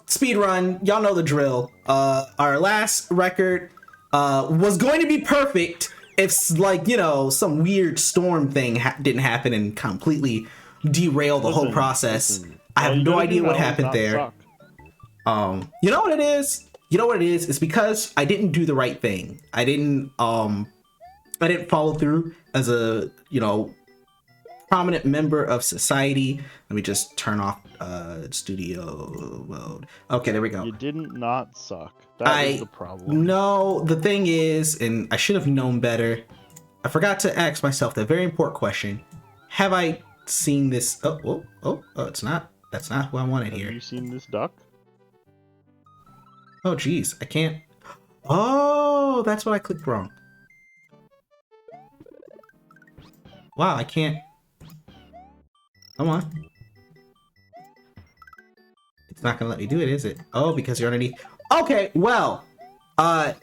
speed run. Y'all know the drill. Our last record was going to be perfect if, like, you know, some weird storm thing didn't happen and completely derail the whole process. I have no idea what happened there. You know what it is? You know what it is? It's because I didn't do the right thing. I didn't follow through as a, you know, prominent member of society. Let me just turn off studio mode. Okay, there we go. You didn't not suck. That was the problem. No, the thing is, and I should have known better, I forgot to ask myself that very important question. Have I seen this? Oh, it's not. That's not who I wanted here. Have you seen this duck? Oh, geez, I can't. Oh, that's what I clicked wrong. Wow, I can't. Come on. It's not gonna let me do it, is it? Oh, because you're underneath. Okay, well, have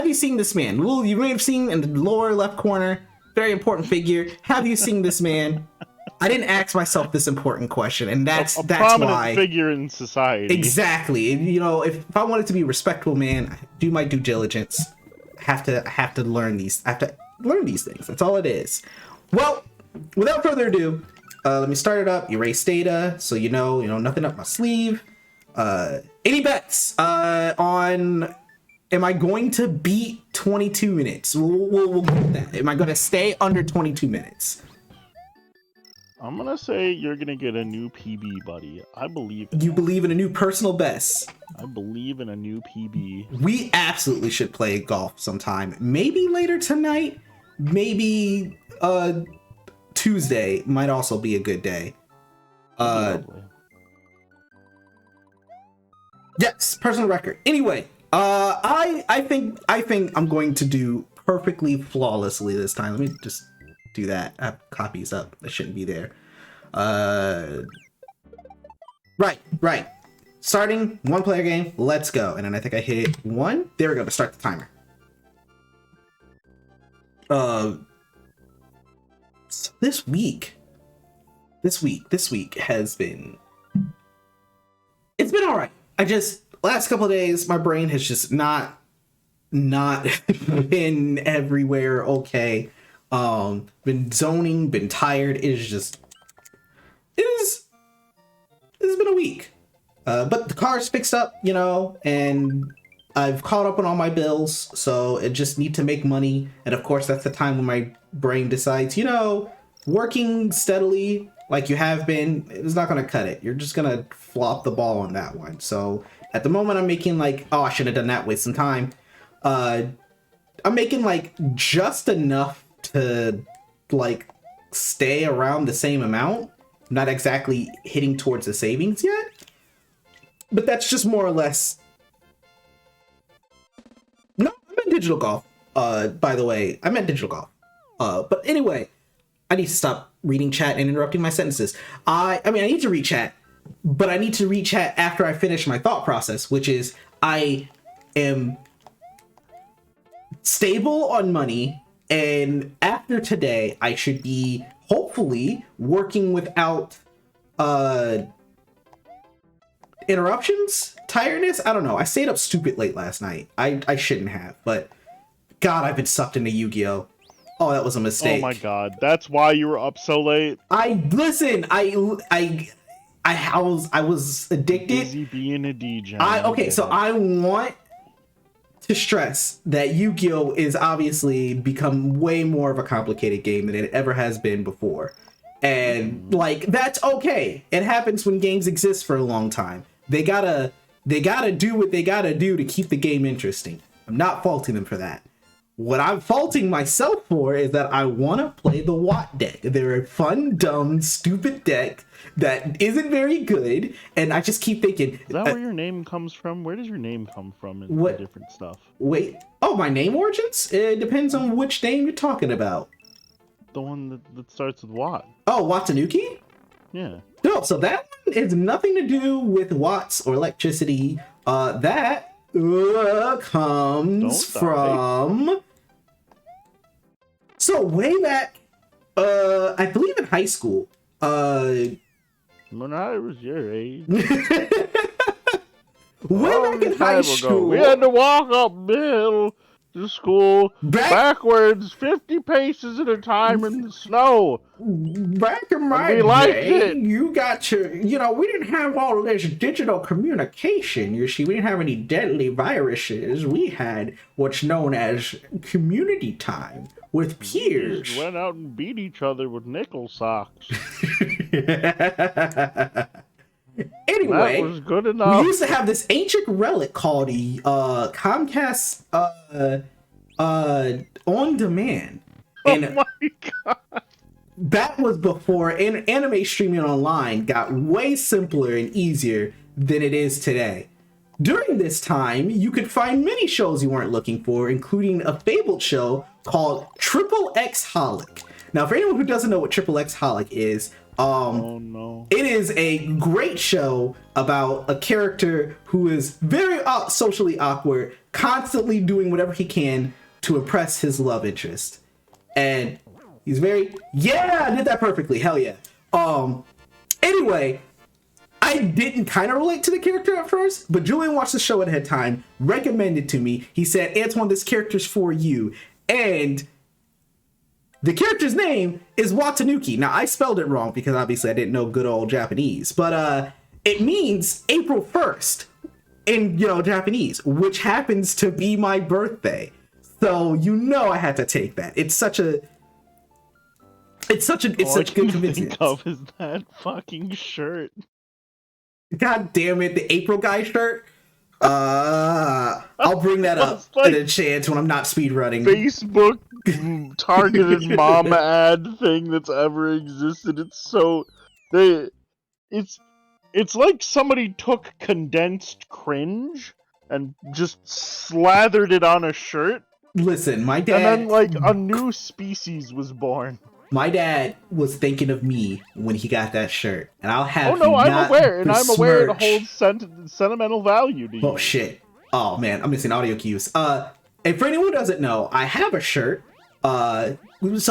you seen this man? Well, you may have seen in the lower left corner, very important figure. Have you seen this man? I didn't ask myself this important question, and that's prominent why. Figure in society. Exactly. You know, if I wanted to be a respectable man, I do my due diligence. I have to learn these. I have to learn these things. That's all it is. Well, without further ado, let me start it up. Erase data, so you know nothing up my sleeve. Any bets on? Am I going to beat 22 minutes? We'll go with that. Am I going to stay under 22 minutes? I'm gonna say you're gonna get a new PB, buddy. I believe in You believe in a new personal best. I believe in a new PB. We absolutely should play golf sometime. Maybe later tonight. Maybe Tuesday might also be a good day. Yes, personal record. Anyway, I think I'm going to do perfectly flawlessly this time. Let me just do that. I have copies up. That shouldn't be there. Right. Starting one player game. Let's go. And then I think I hit 1. There we go to start the timer. So this week has been. It's been all right. Last couple of days, my brain has just not been everywhere. Okay. Been zoning, been tired. It's been a week. But the car's fixed up, you know, and I've caught up on all my bills, so I just need to make money. And of course, that's the time when my brain decides, you know, working steadily like you have been is not going to cut it. You're just going to flop the ball on that one. So at the moment, I'm making like, oh, I should have done that, waste some time. I'm making like just enough to like stay around the same amount. Not exactly hitting towards the savings yet, but that's just more or less. No, I meant digital golf. By the way, I meant digital golf. But anyway, I need to stop reading chat and interrupting my sentences. I mean, I need to read chat, but I need to read chat after I finish my thought process, which is I am stable on money, and after today, I should be hopefully working without interruptions, tiredness. I don't know. I stayed up stupid late last night. I shouldn't have, but God, I've been sucked into Yu-Gi-Oh. Oh, that was a mistake. Oh my God, that's why you were up so late. I was addicted. Busy being a DJ. So I want to stress that Yu-Gi-Oh is obviously become way more of a complicated game than it ever has been before. And like, that's okay. It happens when games exist for a long time. They gotta do what they gotta do to keep the game interesting. I'm not faulting them for that. What I'm faulting myself for is that I want to play the Watt deck. They're a fun, dumb, stupid deck that isn't very good, and I just keep thinking... Is that where your name comes from? Where does your name come from in what different stuff? Wait, my name origins? It depends on which name you're talking about. The one that starts with Watt. Oh, Watanuki? Yeah. No, so that one has nothing to do with watts or electricity. That comes from... So way back, I believe in high school, When I was your age. Way back in high school. We had to walk uphill to school backwards 50 paces at a time in the snow. Back in my we liked day, it. you got to, we didn't have all this digital communication. You see, we didn't have any deadly viruses. We had what's known as community time with peers. We went out and beat each other with nickel socks. Anyway, that was good enough. We used to have this ancient relic called Comcast On Demand. And oh my god. That was before anime streaming online got way simpler and easier than it is today. During this time, you could find many shows you weren't looking for, including a fabled show called Triple X Holic. Now, for anyone who doesn't know what Triple X Holic is, oh no. It is a great show about a character who is very socially awkward, constantly doing whatever he can to impress his love interest. And he's very, I did that perfectly, hell yeah. Anyway, I didn't kind of relate to the character at first, but Julian watched the show ahead of time, recommended to me. He said, Antoine, this character's for you. And the character's name is Watanuki. Now, I spelled it wrong because obviously I didn't know good old Japanese, but it means April 1st in, Japanese, which happens to be my birthday. So, I had to take that. It's such good coincidence. Think of is that fucking shirt. God damn it, the April guy shirt. I'll bring that up at a chance when I'm not speedrunning. Facebook targeted mom ad thing that's ever existed. It's like somebody took condensed cringe and just slathered it on a shirt. Listen, my dad... And then, a new species was born. My dad was thinking of me when he got that shirt. And I'll have I'm aware. And I'm aware it besmirch. holds sentimental value to you. Oh, shit. Oh, man. I'm missing audio cues. And for anyone who doesn't know, I have a shirt. So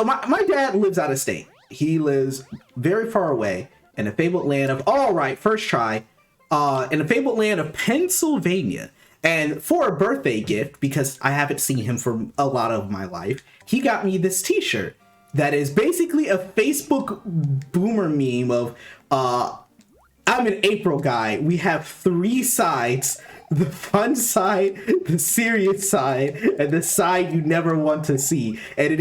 my dad lives out of state. He lives very far away in the fabled land of... All right, first try. In the fabled land of Pennsylvania. And for a birthday gift, because I haven't seen him for a lot of my life, he got me this t-shirt that is basically a Facebook boomer meme of, I'm an April guy. We have 3 sides, the fun side, the serious side, and the side you never want to see. And it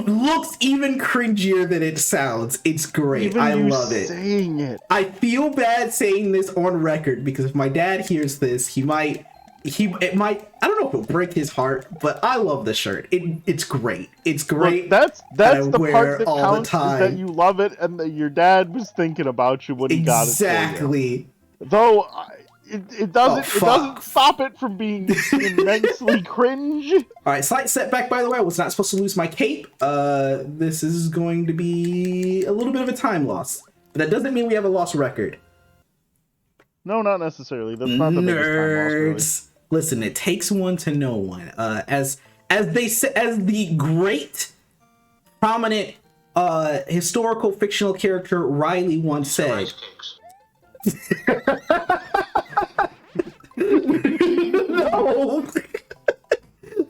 looks even cringier than it sounds. It's great. Even I love it. Saying it. I feel bad saying this on record because if my dad hears this, it might, I don't know if it'll break his heart, but I love the shirt. It's great. It's great. Look, that's the part that all counts, the time. is that you love it and that your dad was thinking about you when he got it. Exactly. Though it doesn't stop it from being immensely cringe. All right, slight setback, by the way. I was not supposed to lose my cape. This is going to be a little bit of a time loss, but that doesn't mean we have a lost record. No, not necessarily. That's not the biggest time loss, really. Listen, it takes one to know one. As they say, as the great, prominent, historical fictional character Riley once said. No.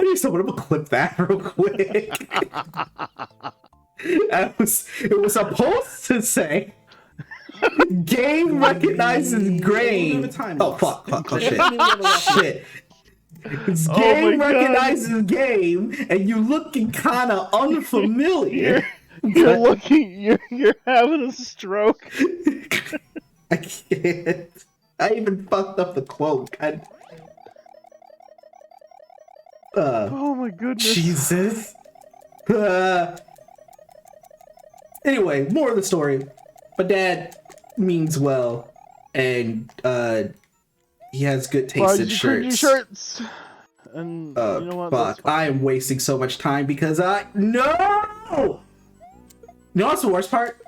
I need someone to clip that real quick. It was supposed to say. Game recognizes grain. Oh fuck! Oh shit! Shit! It's game recognizes game, and you looking kind of unfamiliar. You're having a stroke. I can't. I even fucked up the quote. Oh my goodness! Jesus. Anyway, more of the story. My dad means well, and he has good taste in shirts. And you know what? Fuck! I am wasting so much time because no. You know what's the worst part?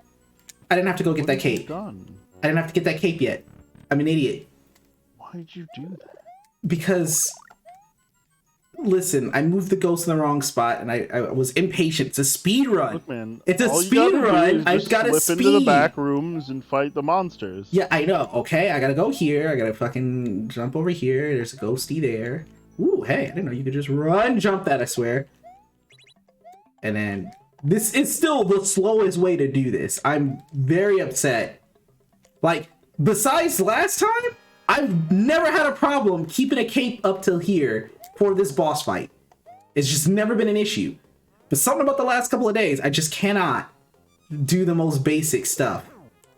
I didn't have to go get that cape. I didn't have to get that cape yet. I'm an idiot. Why did you do that? Because listen, I moved the ghost in the wrong spot, and I was impatient. It's a speed run. Look, man. It's a all you speed gotta do run. is I've just got to slip into the speed. back rooms and fight the monsters. Yeah, I know. Okay, I gotta go here. I gotta fucking jump over here. There's a ghosty there. Ooh, hey, I didn't know you could just run jump that, I swear. And then this is still the slowest way to do this. I'm very upset. Like, besides last time, I've never had a problem keeping a cape up till here for this boss fight. It's just never been an issue. But something about the last couple of days, I just cannot do the most basic stuff.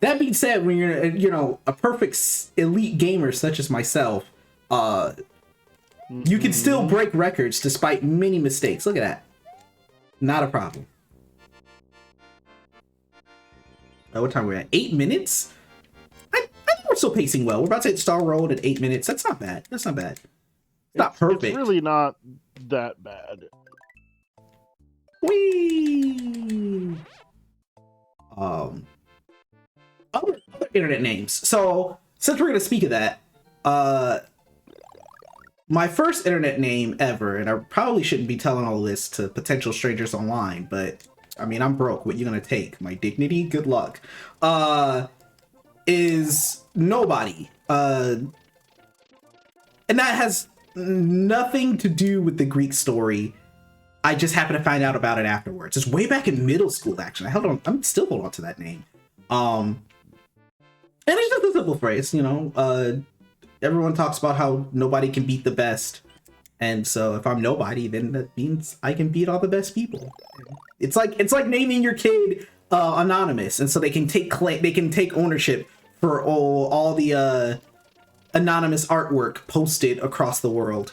That being said, when you're, you know, a perfect elite gamer such as myself, you can still break records despite many mistakes. Look at that. Not a problem. What time are we at? 8 minutes? I think we're still pacing well. We're about to hit Star Road at 8 minutes. That's not bad. That's not bad. It's not perfect. It's really not that bad. Whee! Other internet names. So, since we're going to speak of that, my first internet name ever, and I probably shouldn't be telling all this to potential strangers online, but I mean, I'm broke. What you gonna take? My dignity? Good luck. Is Nobody. And that has nothing to do with the Greek story. I just happened to find out about it afterwards. It's way back in middle school, actually. I'm still holding on to that name. And it's just a simple phrase, you know. Everyone talks about how nobody can beat the best. And so if I'm nobody, then that means I can beat all the best people. It's like naming your kid anonymous, and so they can take ownership for all the anonymous artwork posted across the world.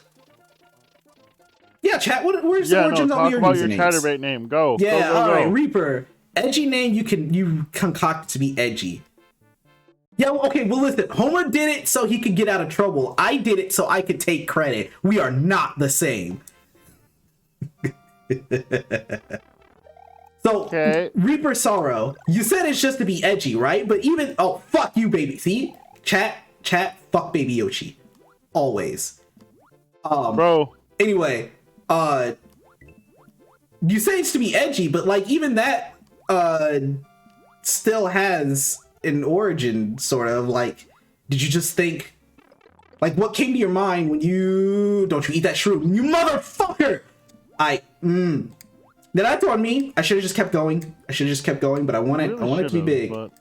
Yeah, chat. Where's the origins of your about usernames? your Chatterbait name. Go. Yeah, go, all right, go. Reaper. Edgy name you concoct to be edgy. Yeah, okay, well listen, Homer did it so he could get out of trouble. I did it so I could take credit. We are not the same. So, Okay. Reaper Sorrow, you said it's just to be edgy, right? But even, oh, fuck you, baby. See? Chat, fuck Baby Yoshi. Always. Bro. Anyway, you say it's to be edgy, but like even that still has an origin, sort of. Like, did you just think, like, what came to your mind when you don't you eat that shroom, you motherfucker? That's on me. I should have just kept going. But I want it to be big. But...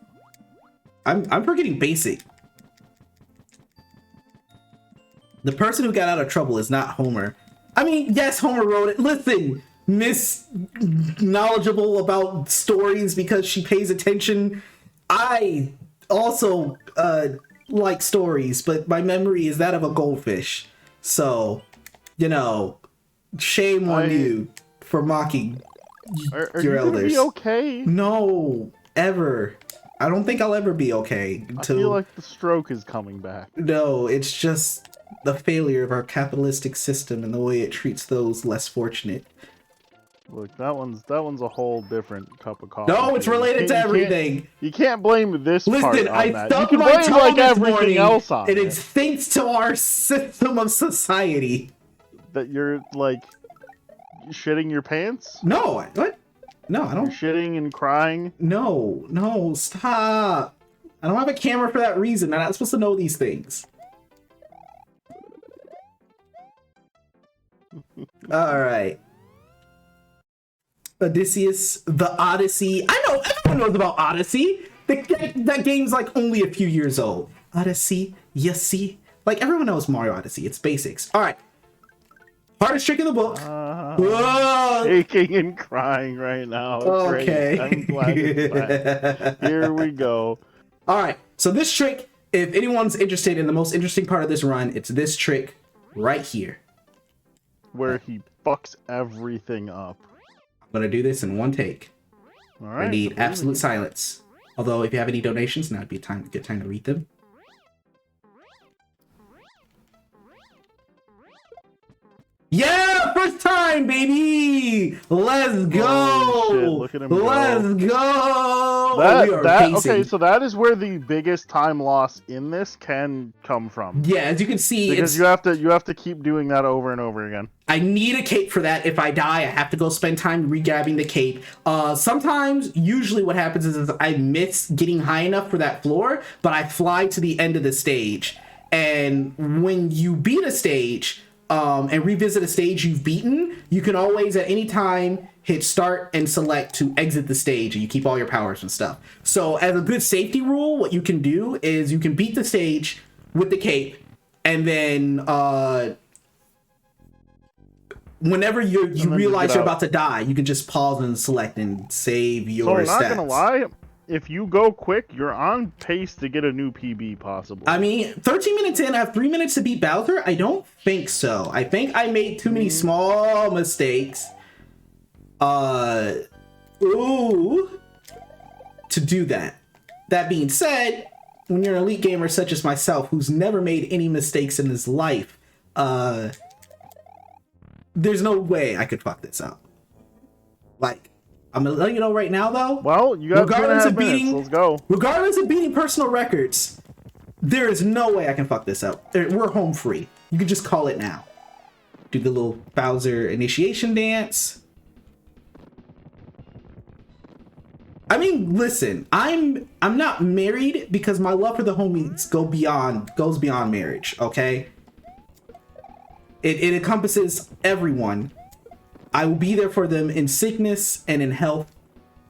I'm forgetting basic. The person who got out of trouble is not Homer. I mean, yes, Homer wrote it. Listen, Miss knowledgeable about stories because she pays attention. I also like stories, but my memory is that of a goldfish. So, you know, shame on you for mocking Are your you elders. gonna be okay? No, ever. I don't think I'll ever be okay. I feel like the stroke is coming back. No, it's just the failure of our capitalistic system and the way it treats those less fortunate. Look, that one's a whole different cup of coffee. No, it's related to everything. You can't blame this part Listen, on I that. You stubbed can my blame toe like this everything morning, else on and it. it's thanks to our system of society. That you're like shitting your pants? No, what? No, I You're don't. shitting and crying? No, stop. I don't have a camera for that reason. I'm not supposed to know these things. All right. Odysseus, the Odyssey. I know, everyone knows about Odyssey. That game's like only a few years old. Odyssey, you see? Like, everyone knows Mario Odyssey. It's basics. All right. Hardest trick in the book. Whoa! Shaking and crying right now. Okay. Great. I'm glad it's back. Here we go. All right. So this trick, if anyone's interested in the most interesting part of this run, it's this trick right here. Where he fucks everything up. I'm going to do this in one take. All right. I need absolute silence. Although, if you have any donations, now would be a good time to read them. Yeah, first time, baby. Let's go. Holy shit, look at him go. Let's go. We are pacing. Okay, so that is where the biggest time loss in this can come from. Yeah, as you can see, because you have to keep doing that over and over again. I need a cape for that. If I die, I have to go spend time regabbing the cape. Sometimes, usually what happens is I miss getting high enough for that floor, but I fly to the end of the stage. And when you beat a stage, and revisit a stage you've beaten, you can always at any time hit start and select to exit the stage, and you keep all your powers and stuff. So as a good safety rule, what you can do is you can beat the stage with the cape, and then whenever you realize you're about to die, you can just pause and select and save your stats. So I'm not gonna lie, if you go quick, you're on pace to get a new PB possible. I mean, 13 minutes in, I have 3 minutes to beat Bowser? I don't think so. I think I made too many small mistakes. To do that. That being said, when you're an elite gamer such as myself, who's never made any mistakes in his life, there's no way I could fuck this up. Like, I'm gonna let you know right now, though. Well, you got regardless of beating. Let's go. Regardless of beating personal records, there is no way I can fuck this up. We're home free. You can just call it now. Do the little Bowser initiation dance. I mean, listen, I'm not married because my love for the homies goes beyond marriage. Okay, it encompasses everyone. I will be there for them in sickness and in health,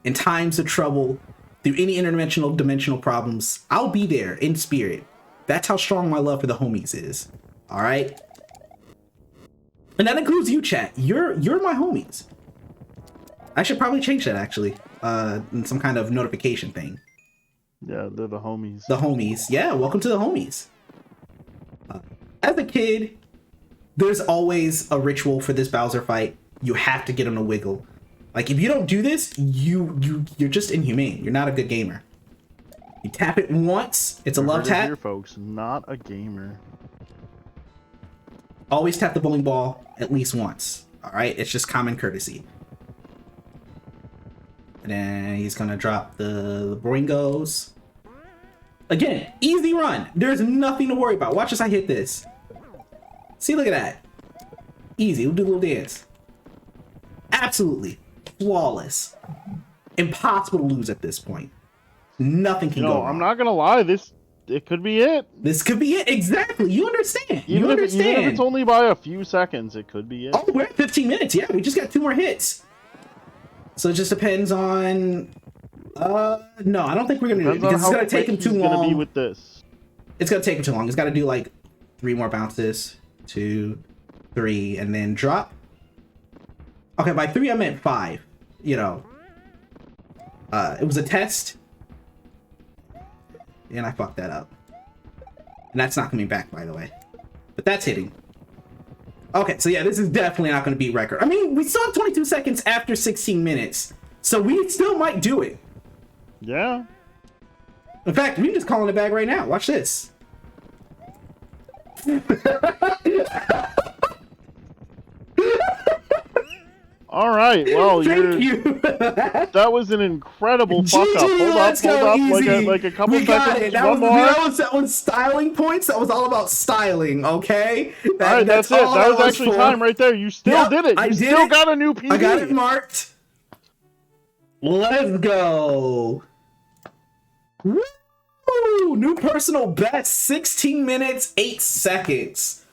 in times of trouble, through any dimensional problems. I'll be there in spirit. That's how strong my love for the homies is. All right? And that includes you, chat. You're my homies. I should probably change that, actually, in some kind of notification thing. Yeah, they're the homies. The homies. Yeah, welcome to the homies. As a kid, there's always a ritual for this Bowser fight. You have to get him to wiggle. Like, if you don't do this, you're just inhumane. You're not a good gamer. You tap it once. It's a love tap. Here, folks, not a gamer. Always tap the bowling ball at least once. All right, it's just common courtesy. And then he's gonna drop the Boingos. Again, easy run. There's nothing to worry about. Watch as I hit this. See, look at that. Easy. We'll do a little dance. Absolutely flawless. Impossible to lose at this point. Nothing can go wrong. I'm not gonna lie, it could be it. This could be it. Exactly. You understand. Even if it's only by a few seconds, it could be it. Oh, we're at 15 minutes. Yeah, we just got 2 more hits. So it just depends on no, I don't think we're gonna do it because it's gonna take him too long. Gonna be with this. It's gonna take him too long. It's gotta do like 3 more bounces. 2, 3, and then drop. Okay, by 3 I meant 5. You know, it was a test, and I fucked that up. And that's not coming back, by the way. But that's hitting. Okay, so yeah, this is definitely not going to beat record. I mean, we still have 22 seconds after 16 minutes, so we still might do it. Yeah. In fact, we can just call in the bag right now. Watch this. All right. Well, Thank you. That was an incredible fuck up. Hold up. Like a couple we got seconds. It. That was styling points. That was all about styling. Okay. All right, that's it. That was actually time right there. You still did it. You still got a new PB. I got it marked. Let's go. Woo! New personal best. 16 minutes 8 seconds.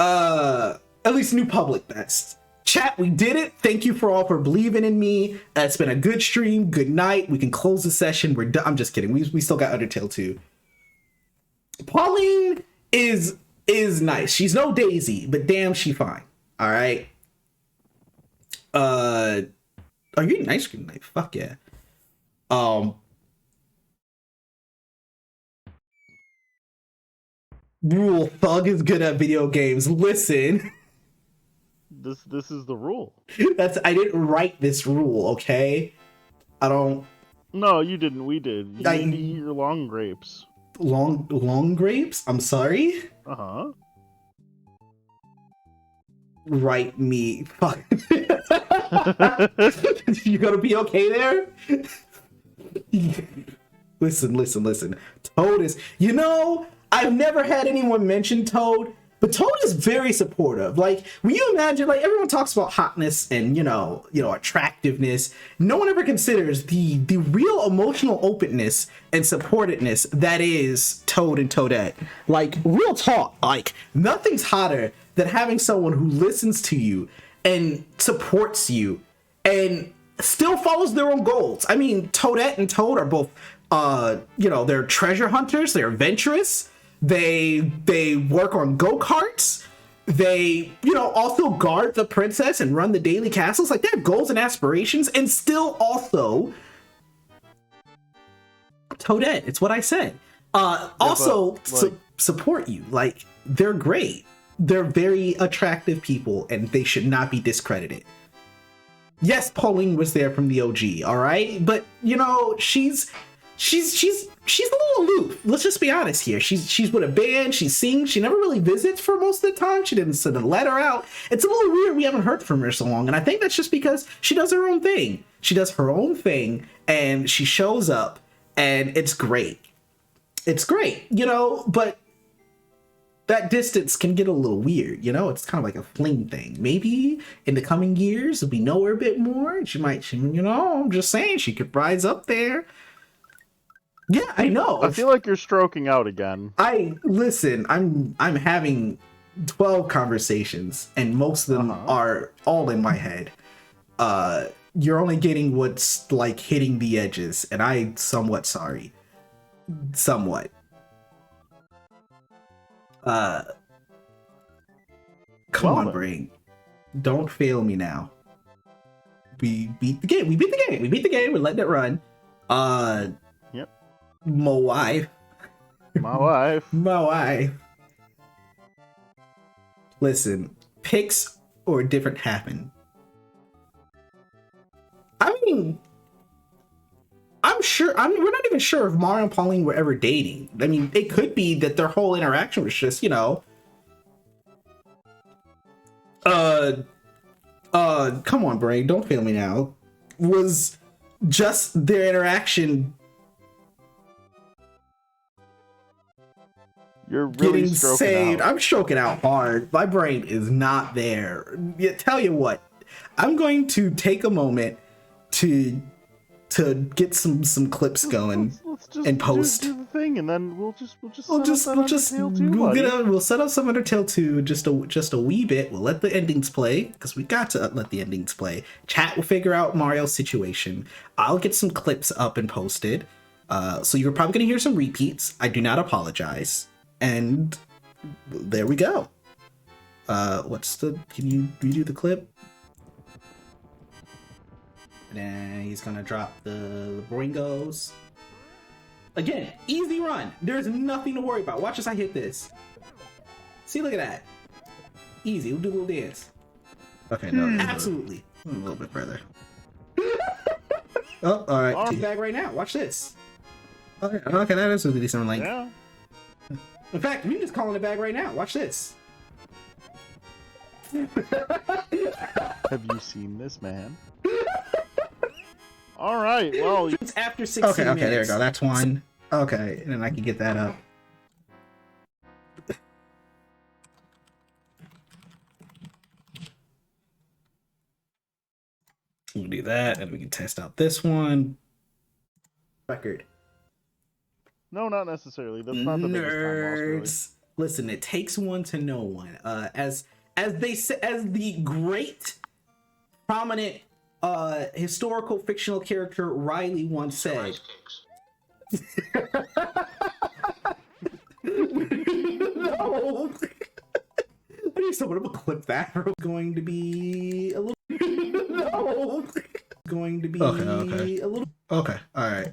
At least new public best. Chat, we did it. Thank you for all for believing in me. It's been a good stream. Good night. We can close the session. We're done. I'm just kidding. We still got Undertale 2. Pauline is nice. She's no Daisy, but damn, she fine. All right. Are you eating ice cream tonight? Fuck yeah. Rule Thug is good at video games. Listen. This is the rule. I didn't write this rule, okay? I don't. No, you didn't. We did. You need to eat your long grapes. Long grapes? I'm sorry? Uh-huh. write me. Fuck. You gonna be okay there? Listen. Toad is, I've never had anyone mention Toad, but Toad is very supportive. Like, when you imagine, like, everyone talks about hotness and, attractiveness. No one ever considers the real emotional openness and supportiveness that is Toad and Toadette. Like, real talk, like, nothing's hotter than having someone who listens to you and supports you and still follows their own goals. I mean, Toadette and Toad are both, they're treasure hunters, they're adventurous, they work on go-karts, they, also guard the princess and run the daily castles. Like, they have goals and aspirations, and still also Toadette, it's what I said. Support you. Like, they're great. They're very attractive people, and they should not be discredited. Yes, Pauline was there from the OG, all right? But, she's a little aloof. Let's just be honest here. She's with a band, she sings, she never really visits for most of the time. She didn't send a letter out. It's a little weird we haven't heard from her so long, and I think that's just because she does her own thing. She does her own thing, and she shows up, and it's great. It's great, but that distance can get a little weird, it's kind of like a fling thing. Maybe in the coming years, we know her a bit more. I'm just saying, she could rise up there. Yeah, I know. I feel like you're stroking out again. Listen, I'm having 12 conversations, and most of them are all in my head. You're only getting what's like hitting the edges, and I'm somewhat sorry. Somewhat. Come on, Brain. Don't fail me now. We beat the game. We beat the game. We're letting it run. Yep. My wife. Listen, picks or different happen. I mean, we're not even sure if Mario and Pauline were ever dating. I mean, it could be that their whole interaction was just, come on, Brain, don't fail me now. Was just their interaction You're really getting saved. out. I'm stroking out hard. My brain is not there. Tell you what, I'm going to take a moment to get some clips going. Let's just and post. do the thing, and then we'll set up some Undertale 2 just a wee bit. We'll let the endings play, because we got to let the endings play. Chat will figure out Mario's situation. I'll get some clips up and posted. So you're probably gonna hear some repeats. I do not apologize. And there we go. Can you redo the clip? And he's gonna drop the Boingos. Again, easy run. There's nothing to worry about. Watch as I hit this. See, look at that. Easy. We'll do a little dance. Okay, no, absolutely. A little bit further. Oh, all right. Teabag right now. Watch this. Okay, that is really decent length. Yeah. In fact, we can just call in the bag right now. Watch this. Have you seen this man? All right, well, it's after 16 minutes. There we go. That's one. Okay, and then I can get that up. We'll do that, and we can test out this one. Record. No, not necessarily. That's not the biggest time loss, really. Listen, it takes one to know one. As the great prominent historical fictional character Riley once said. No. I need someone to clip that. Going to be a little. No. Going to be a little. Okay. All right.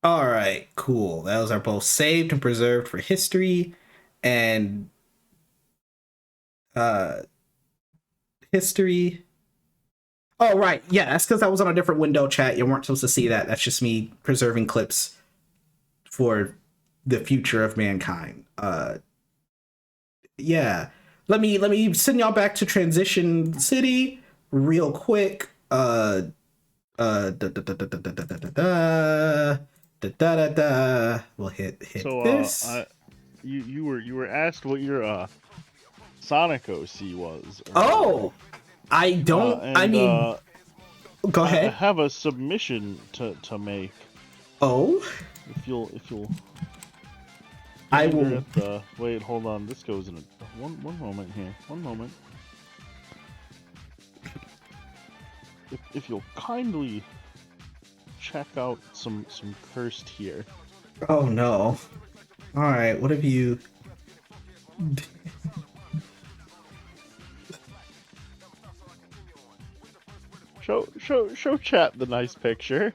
All right. Cool. Those are both saved and preserved for history and history. Oh, right. Yeah, that's because I was on a different window, chat. You weren't supposed to see that. That's just me preserving clips for the future of mankind. Yeah. Let me send y'all back to Transition City real quick. Da, da, da, da, da, da, da, da, da, da, da, da. We'll hit So this. you were asked what your Sonic OC was. Oh, I don't. I And mean, go I ahead. have a submission to make. Oh, If you'll I gander will. at the wait, hold on. This goes in a one moment here. One moment. If you'll kindly check out some cursed here. Oh no. All right. What have you? Show chat the nice picture.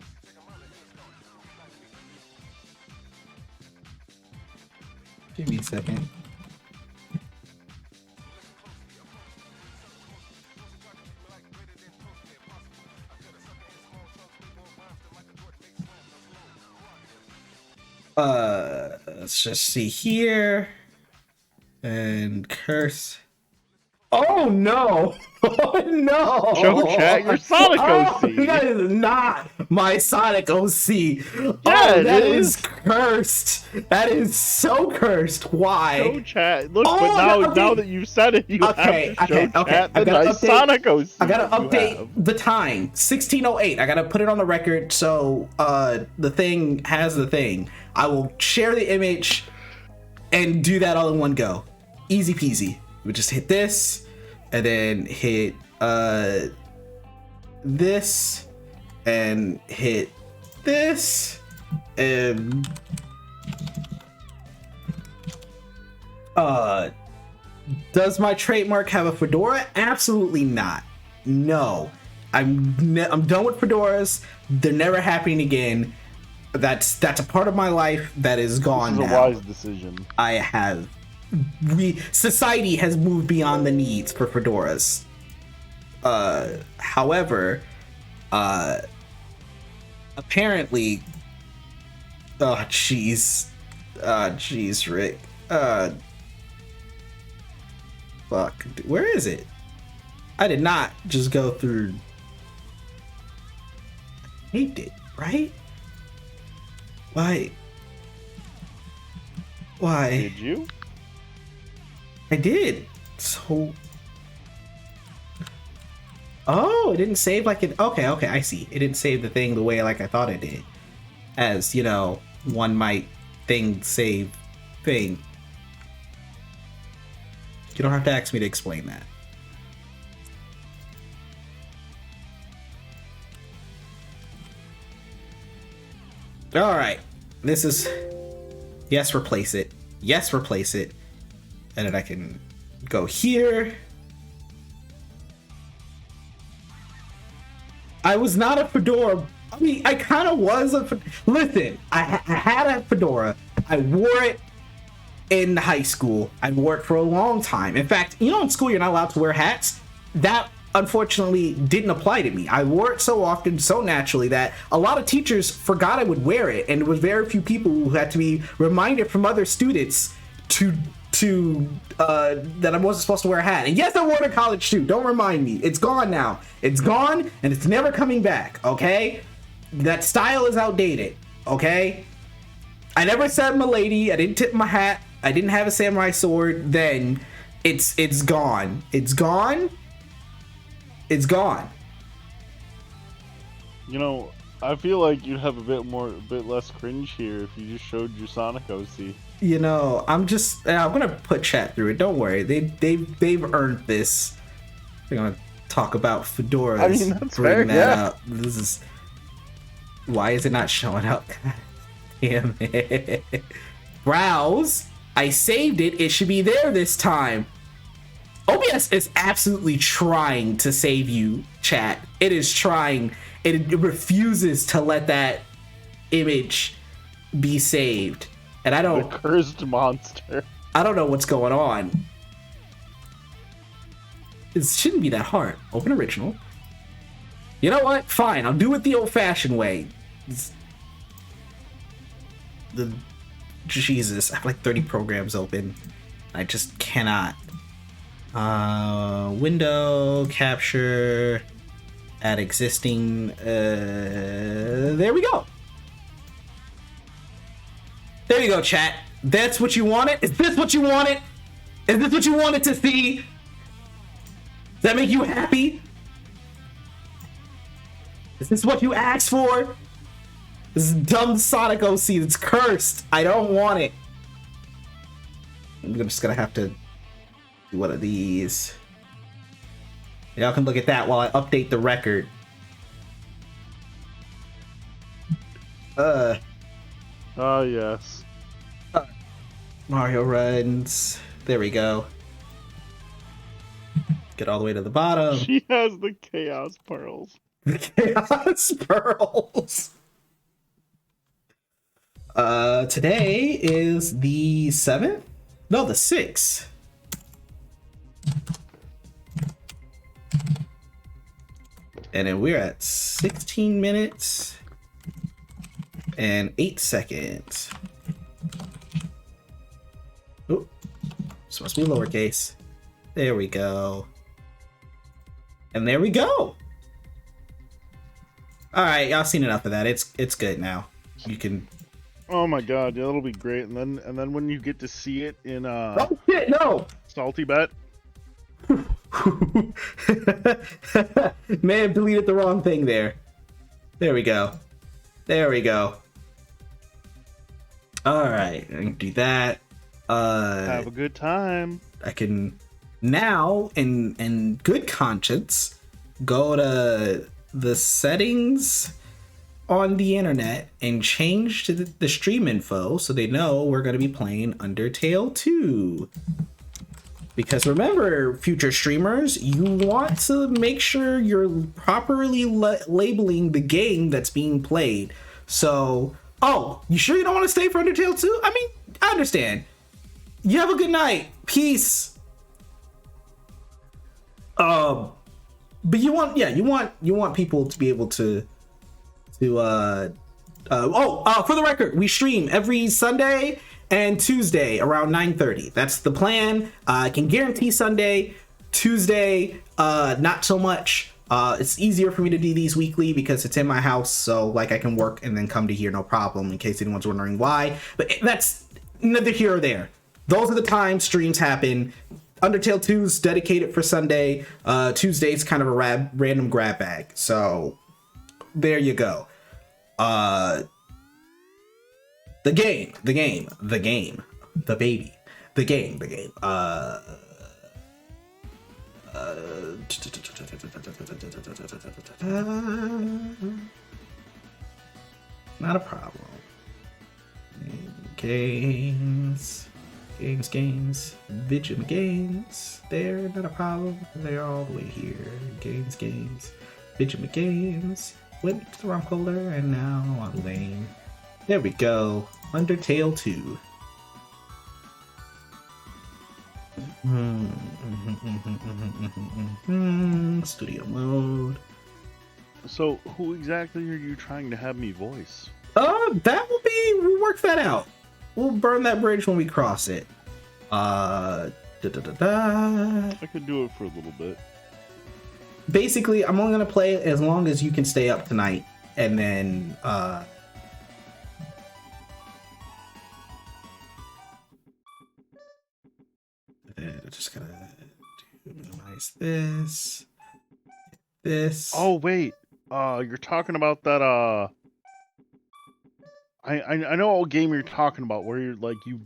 Give me a second. Let's just see here. And curse. Oh no! Oh no! Show chat your Sonic OC. That is not my Sonic OC. Yeah, Oh, it that is. is cursed. That is so cursed. Why? Show chat. Look, Oh, but now okay. now that you've said it, you Okay, have to show okay. chat I the gotta nice update- Sonic OC. I gotta that you update have. the time. 16:08. I gotta put it on the record so the thing has the thing. I will share the image and do that all in one go. Easy peasy. We just hit this and then hit this and hit this and does my trademark have a fedora? Absolutely not. No. I'm done with fedoras. They're never happening again. That's a part of my life that is gone This is a now. wise decision. I have society has moved beyond the needs for fedoras. However, apparently, oh jeez, Rick, fuck, where is it? I did not just go through. I taped it, right? Why? Did you? I did. So. Oh, it didn't save like it. Okay, I see. It didn't save the thing the way like I thought it did. As, you know, one might save thing. You don't have to ask me to explain that. Alright. This is. Yes, replace it. Yes, replace it. And then I can go here. I was not a fedora. I mean, I kind of was a. Listen, I had a fedora. I wore it in high school. I wore it for a long time. In fact, you know, in school you're not allowed to wear hats. That unfortunately didn't apply to me. I wore it so often, so naturally that a lot of teachers forgot I would wear it, and there was very few people who had to be reminded from other students to that I wasn't supposed to wear a hat. And yes, I wore it in college too. Don't remind me. It's gone now. It's gone and it's never coming back. Okay, that style is outdated. Okay, I never said "milady." I didn't tip my hat. I didn't have a samurai sword. Then it's gone. It's gone. It's gone. You know, I feel like you'd have a bit less cringe here if you just showed your Sonic OC. You know, I'm gonna put chat through it. Don't worry. They've earned this. They're gonna talk about fedoras. I mean, that's bring fair, that yeah. up. This is. Why is it not showing up? Damn it. Browse. I saved it. It should be there this time. OBS is absolutely trying to save you, chat. It is trying. It refuses to let that image be saved. And I The don't cursed monster. know what's going on. It shouldn't be that hard. Open original. You know what? Fine. I'll do it the old-fashioned way. Jesus, I have like 30 programs open. I just cannot. Window capture, add existing. There we go. There you go, chat. That's what you wanted? Is this what you wanted? Is this what you wanted to see? Does that make you happy? Is this what you asked for? This is dumb Sonic OC. It's cursed. I don't want it. I'm just gonna have to do one of these. Y'all can look at that while I update the record. Yes. Mario runs. There we go. Get all the way to the bottom. She has the Chaos Pearls. The Chaos Pearls. Today is the 7th? No, the 6th. And then we're at 16 minutes and 8 seconds. Oh, this must be lowercase. There we go. And there we go. All right, y'all seen enough of that. It's good now. You can. Oh my god, yeah, that'll be great. And then when you get to see it in Oh shit! No. Salty Bet. May have deleted the wrong thing there. There we go. There we go. All right, I can do that. Have a good time. I can now, in good conscience, go to the settings on the internet and change to the stream info so they know we're going to be playing Undertale 2. Because remember, future streamers, you want to make sure you're properly labeling the game that's being played. So, oh, you sure you don't want to stay for Undertale 2? I mean, I understand. You have a good night. Peace. But you want people to be able to for the record, we stream every Sunday and Tuesday around 9:30. That's the plan. I can guarantee Sunday. Tuesday, not so much. It's easier for me to do these weekly because it's in my house, so like I can work and then come to here no problem, in case anyone's wondering why. But that's neither here or there. Those are the times streams happen. Undertale 2 is dedicated for Sunday. Tuesday's kind of a random grab bag. So there you go. The game. Not a problem. Games. Vigim games. They're not a problem. They're all the way here. Games. Vigim games. Went to the wrong folder and now I'm lame. There we go. Undertale 2. Studio mode. So, who exactly are you trying to have me voice? We'll work that out. We'll burn that bridge when we cross it. I could do it for a little bit. Basically, I'm only gonna play it as long as you can stay up tonight, and then just gotta minimize this. Oh wait, you're talking about that. I know what game you're talking about, where you're like you